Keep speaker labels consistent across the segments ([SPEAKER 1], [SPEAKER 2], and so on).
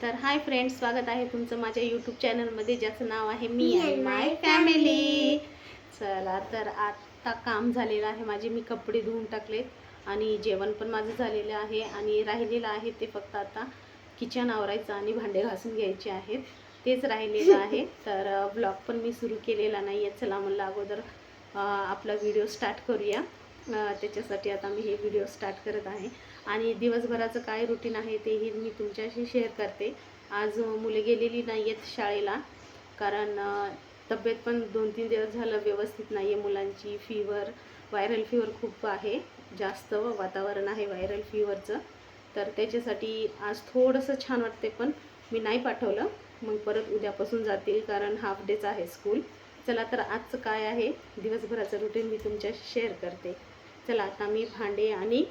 [SPEAKER 1] तर hi friends, स्वागत आहे तुमचं माझ्या यूट्यूब चॅनलमध्ये ज्याचं नाव आहे मी आणि माय फॅमिली. चला तर आता काम झालेलं आहे माझे. मी कपडे धुवून टाकले आणि जेवण पण माझं झालेलं आहे आणि राहिलेलं आहे ते फक्त आता किचन आवरायचं आणि भांडे घासून घ्यायचे आहेत, तेच राहिलेलं आहे. तर ब्लॉग पण मी सुरू केलेला नाही आहे. चला म्हणलं अगोदर आपला व्हिडिओ स्टार्ट करूया. त्याच्यासाठी आता मी हे व्हिडिओ स्टार्ट करत आहे आणि दिवसभराचं काय रुटीन आहे तेही मी तुमच्याशी शेअर करते. आज मुले गेलेली नाही आहेत शाळेला, कारण तब्येत पण 2-3 दिवस झालं व्यवस्थित नाही आहे मुलांची. फीवर, व्हायरल फीवर खूप आहे, जास्त वातावरण आहे व्हायरल फीवरचं. तर त्याच्यासाठी आज थोडंसं छान वाटते, पण मी नाही पाठवलं. मग परत उद्यापासून जातील, कारण हाफ डेच आहे स्कूल. चला तर आजचं काय आहे दिवसभराचं रुटीन मी तुमच्याशी शेअर करते. चला आता मी भांडे आणि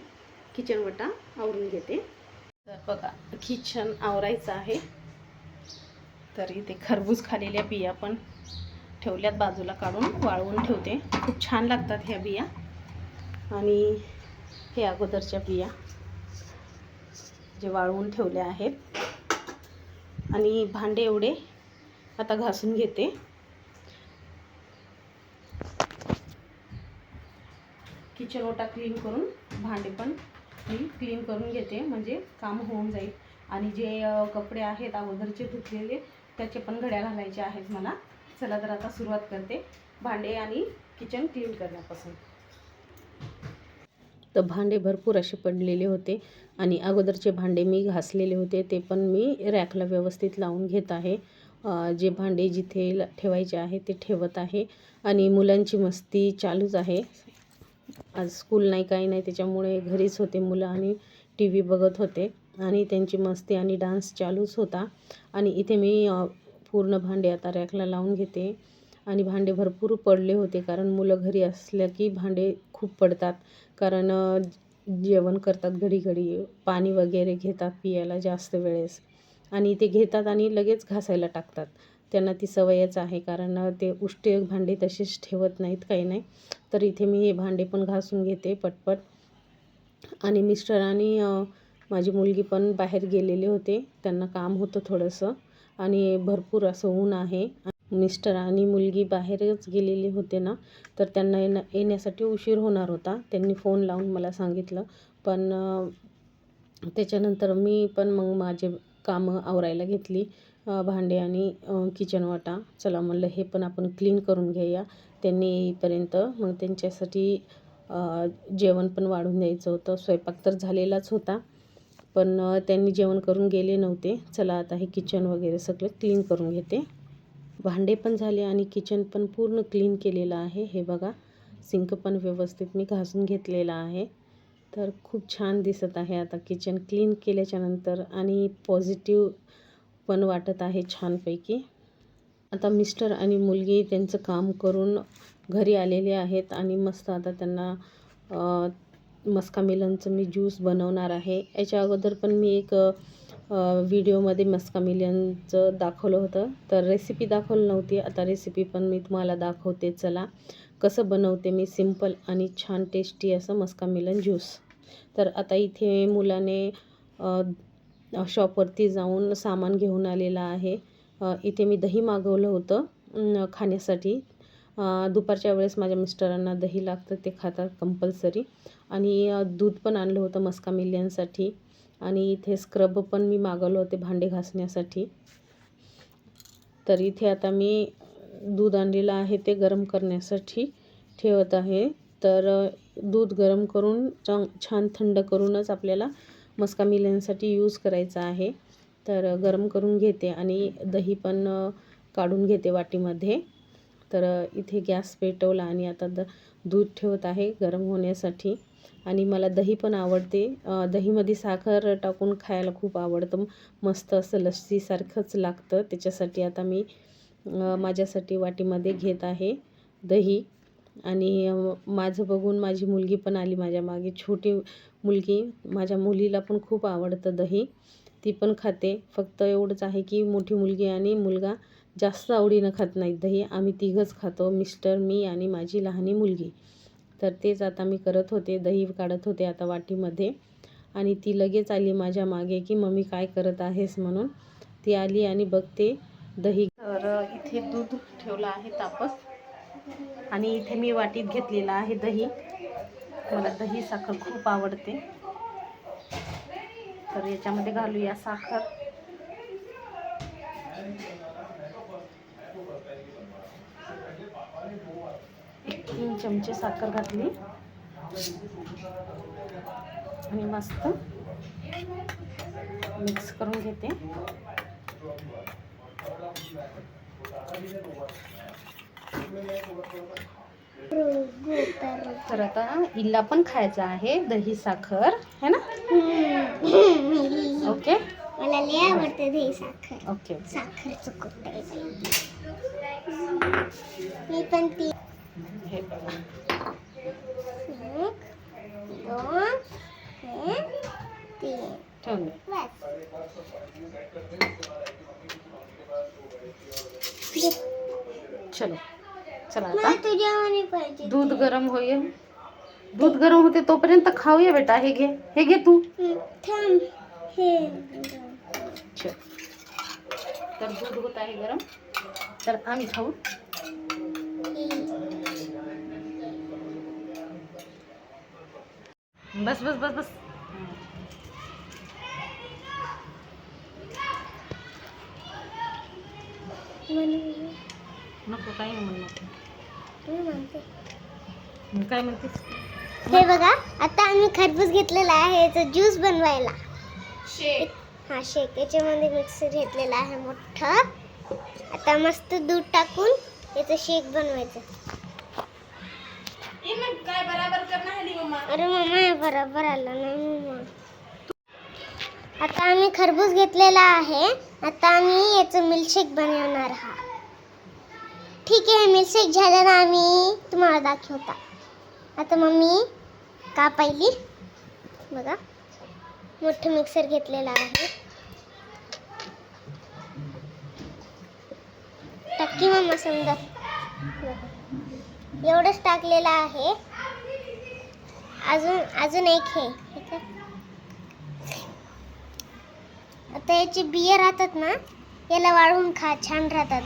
[SPEAKER 1] किचन वटा आवरून घेते. तर बघा, किचन आवरायचं आहे. तर इथे खरबूज खालेल्या बिया पण ठेवल्यात बाजूला, काढून वाळवून ठेवते. खूप छान लागतात ह्या बिया. आणि हे अगोदरच्या बिया जे वाळवून ठेवल्या आहेत. आणि भांडे एवढे आता घासून घेते. किचन ओटा क्लीन करून भांडे पण मी क्लीन करून घेते, म्हणजे काम होऊन जाईल. आणि जे कपडे आहेत अगोदरचे धुतलेले त्याचे पण घड्या घालायचे आहेत मला. चला तर आता सुरुवात करते भांडे आणि किचन क्लीन करण्यापासून. तर भांडे भरपूर असे पडलेले होते आणि अगोदरचे भांडे मी घासलेले होते ते पण मी रॅकला व्यवस्थित लावून घेत आहे. जे भांडे जिथे ठेवायचे आहे ते ठेवत आहे. आणि मुलांची मस्ती चालूच आहे. आज स्कूल नाही, काही नाही, त्याच्यामुळे घरीच होते मुलं आणि टी व्ही बघत होते आणि त्यांची मस्ती आणि डान्स चालूच होता. आणि इथे मी पूर्ण भांडे आता रॅकला लावून घेते. आणि भांडे भरपूर पडले होते, कारण मुलं घरी असल्या की भांडे खूप पडतात. कारण जेवण करतात घडी घडी, पाणी वगैरे घेतात पियाला जास्त वेळेस, आणि ते घेतात आणि लगेच घासायला टाकतात. त्यांना ती सवयच आहे, कारण ते उष्टे भांडे तसेच ठेवत नाहीत, काही नाही. तर इथे मी हे भांडे पण घासून घेते पटपट. आणि मिस्टर आणि माझी मुलगी पण बाहेर गेलेले होते, त्यांना काम होतं थोडंसं. आणि भरपूर असं ऊन आहे. मिस्टर आणि मुलगी बाहेरच गेलेले होते ना, तर त्यांना येण्यासाठी उशीर होणार होता. त्यांनी फोन लावून मला सांगितलं. पण त्याच्यानंतर मी पण मग माझे कामं आवरायला घेतली, भांडे आणि किचन वाटा. चला म्हणलं हे पण आपण क्लीन करून घेऊया त्यांनी येईपर्यंत. मग त्यांच्यासाठी जेवण पण वाढून द्यायचं होतं. स्वयंपाक तर झालेलाच होता, पण त्यांनी जेवण करून गेले नव्हते. चला आता हे किचन वगैरे सगळं क्लीन करून घेते. भांडे पण झाले आणि किचन पण पूर्ण क्लीन केलेलं आहे. हे बघा, सिंक पण व्यवस्थित मी घासून घेतलेला आहे. तर खूप छान दिसत आहे आता किचन क्लीन केल्याच्यानंतर, आणि पॉझिटिव्ह पण वाटत आहे छानपैकी. आता मिस्टर आणि मुलगी त्यांचं काम करून घरी आलेले आहेत आणि मस्त आता त्यांना मस्कामेलनचं मी ज्यूस बनवणार आहे. याच्या अगोदर पण मी एक व्हिडिओमध्ये मस्कामेलनचं दाखवलं होतं, तर रेसिपी दाखवली नव्हती. आता रेसिपी पण मी तुम्हाला दाखवते. चला कसं बनवते मी, सिंपल आणि छान टेस्टी असं मस्कामेलन ज्यूस. तर आता इथे मुलाने शॉपवरती जाऊन सामान घेऊन आलेलं आहे. इथे मी दही मागवलं होतं खाण्यासाठी. दुपारच्या वेळेस माझ्या मिस्टरांना दही लागतं, ते खातात कंपल्सरी. आणि दूध पण आणलं होतं मस्कामेलियनसाठी. आणि इथे स्क्रब पण मी मागवलं होते भांडे घासण्यासाठी. तर इथे आता मी दूध आणलेलं आहे ते गरम करण्यासाठी ठेवत आहे. तर दूध गरम करून छान थंड करूनच आपल्याला मस्कामेलियनसाठी यूज करायचं आहे. तर गरम करून घेते आणि दही पण काढून घेते वाटीमध्ये. तर इथे गॅस पेटवला आणि आता दूध ठेवत आहे गरम होण्यासाठी. आणि मला दही पण आवडते. दहीमध्ये साखर टाकून खायला खूप आवडतं, मस्त असं लस्सीसारखंच लागतं. त्याच्यासाठी आता मी माझ्यासाठी वाटीमध्ये घेत आहे दही. आणि माझं बघून माझी मुलगी पण आली माझ्या मागे, छोटी मुलगी. माझ्या मुलीला पण खूप आवडतं दही, ती पण खाते. फक्त एवढंच आहे की मोठी मुलगी आणि मुलगा जास्त आवडीनं खात नाहीत दही. आम्ही तिघंच खातो, मिस्टर, मी आणि माझी लहानी मुलगी. तर तेच आता मी करत होते, दही काढत होते आता वाटीमध्ये. आणि ती लगेच आली माझ्या मागे की मम्मी काय करत आहेस म्हणून. ती आली आणि बघते दही. तर इथे दूध ठेवलं आहे तापत आणि इथे मी वाटीत घेतलेला आहे दही. मला दही साखर खूप आवडते, तर याच्यामध्ये घालूया साखर. एक 3 चमचे साखर घातली आणि मस्त मिक्स करून घेते. तर आता हिला पण खायचं आहे दही साखर, है ना? ओके,
[SPEAKER 2] मला लय आवडते दही साखर.
[SPEAKER 1] ओके.
[SPEAKER 2] साखरचं कुठे मी पण ती.
[SPEAKER 1] हे बघा,
[SPEAKER 2] 1 2 3
[SPEAKER 1] ठेवले. चलो, चला आता
[SPEAKER 2] तुझ्या पाहिजे.
[SPEAKER 1] दूध गरम होईल. दूध गरम होते तोपर्यंत खाऊया बेटा. हे घे, हे घे तू.
[SPEAKER 2] थांब हे.
[SPEAKER 1] चल, तर दूध होत आहे गरम, तर आम्ही खाऊ. बस बस बस बस. नको, काही म्हणू नको. काय म्हणतेस?
[SPEAKER 2] हे बघा, आता आम्ही खरबूज घेतलेला आहे याचा ज्यूस बनवायला.
[SPEAKER 1] शेक.
[SPEAKER 2] हा शेक. याच्यामध्ये मिक्सर घेतलेला आहे मोठा. आता मस्त दूध टाकून याचा शेक बनवायचा.
[SPEAKER 1] काय बराबर करणार आहे मम्मा?
[SPEAKER 2] अरे मम्मा हे बरोबर आलं नाही मम्मा. आता आम्ही खरबूज घेतलेला आहे. आता आम्ही याचं मिल्कशेक बनवणार आहोत. ठीक आहे, मिल्कशेक झाल्यानं आम्ही तुम्हाला दाखवता. आता मम्मी का पाहिली बघा, मोठं मिक्सर घेतलेला आहे. टाकी मम्मा समजा एवढंच टाकलेलं आहे. अजून एक हे. ठीक आहे, आता याचे बिया राहतात ना, याला वाळवून खा, छान राहतात.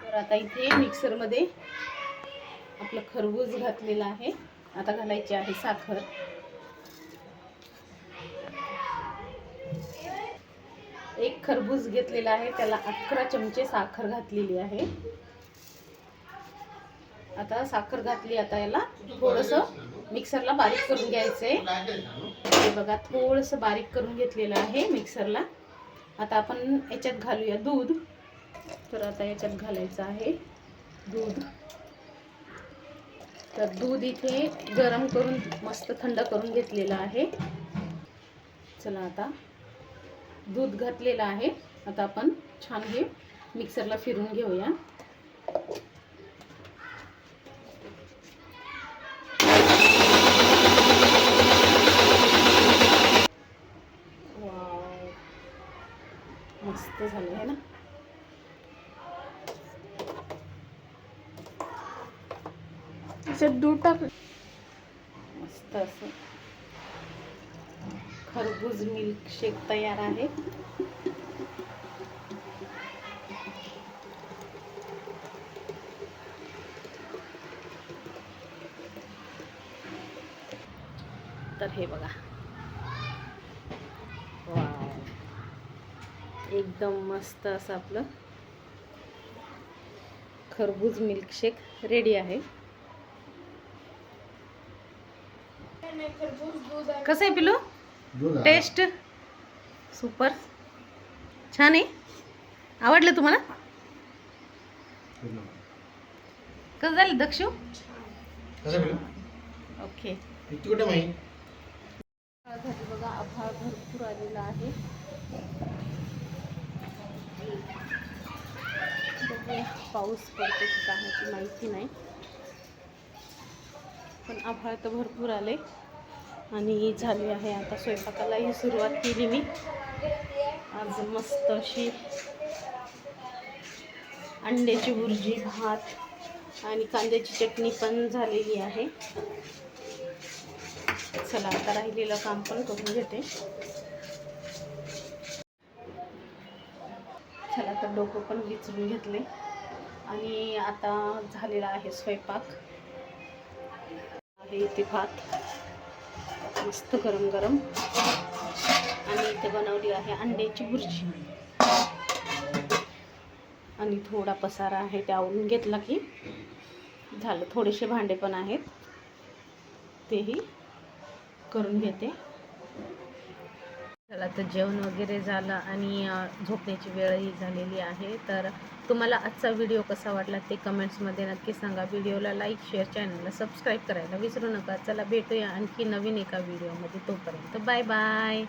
[SPEAKER 1] तर आता इथे मिक्सरमध्ये आपलं खरबूज घातलेलं आहे. आता घालायची आहे साखर. एक खरबूज घेतलेला आहे, त्याला 11 चमचे साखर घातलेली आहे. आता साखर घातली. आता याला थोडंसं मिक्सरला बारीक करून घ्यायचंय. हे बघा, थोडंसं बारीक करून घेतलेलं आहे मिक्सरला. आता आपण याच्यात घालूया दूध. तर आता याच्यात घालायचं आहे दूध. तर दूध इथे गरम करून मस्त थंड करून घेतलेलं आहे. चला, आता दूध घातलेलं आहे. आता आपण छान हे मिक्सरला फिरून घेऊया. वाव, मस्त झालं आहे ना?
[SPEAKER 2] दूध टाक.
[SPEAKER 1] मस्त असं खरबूज मिल्कशेक तयार आहे. तर हे बघा, वाव, एकदम मस्त असं आपलं खरबूज मिल्कशेक रेडी आहे. कसं आहे पिलू? टेस्ट सुपर, छान आहे. आवडलं तुम्हाला? कसं झालं दक्षू? ओके. बघा, आभाळ भरपूर आलेला आहे. पाऊस पडतो की काय माहिती नाही, पण आभाळ तर भरपूर आले आणि झाली आहे. आता स्वयंपाकालाही सुरुवात केली मी. आज मस्त अशी अंड्याची भुर्जी, भात आणि कांद्याची चटणी पण झालेली आहे. चला आता राहिलेलं काम पण करून घेते. चला तर डोकं पण विचरून घेतले आणि आता झालेला आहे स्वयंपाक. आहे इथे भात मस्त गरम गरम आणि इथे बनवली आहे अंड्याची भुर्जी आणि थोडा पसारा आहे ते आवरून घेतला की झालं. थोडेसे भांडे पण आहेत तेही करून घेते. चला तर जेवण वगैरे झालं आणि झोपण्याची वेळही झालेली आहे. तर तुम्हाला आजचा व्हिडिओ कसा वाटला ते कमेंट्समध्ये नक्की सांगा. व्हिडिओला लाईक शेअर चॅनलला सबस्क्राईब करायला विसरू नका. चला भेटूया आणखी नवीन एका व्हिडिओमध्ये. तोपर्यंत बाय बाय.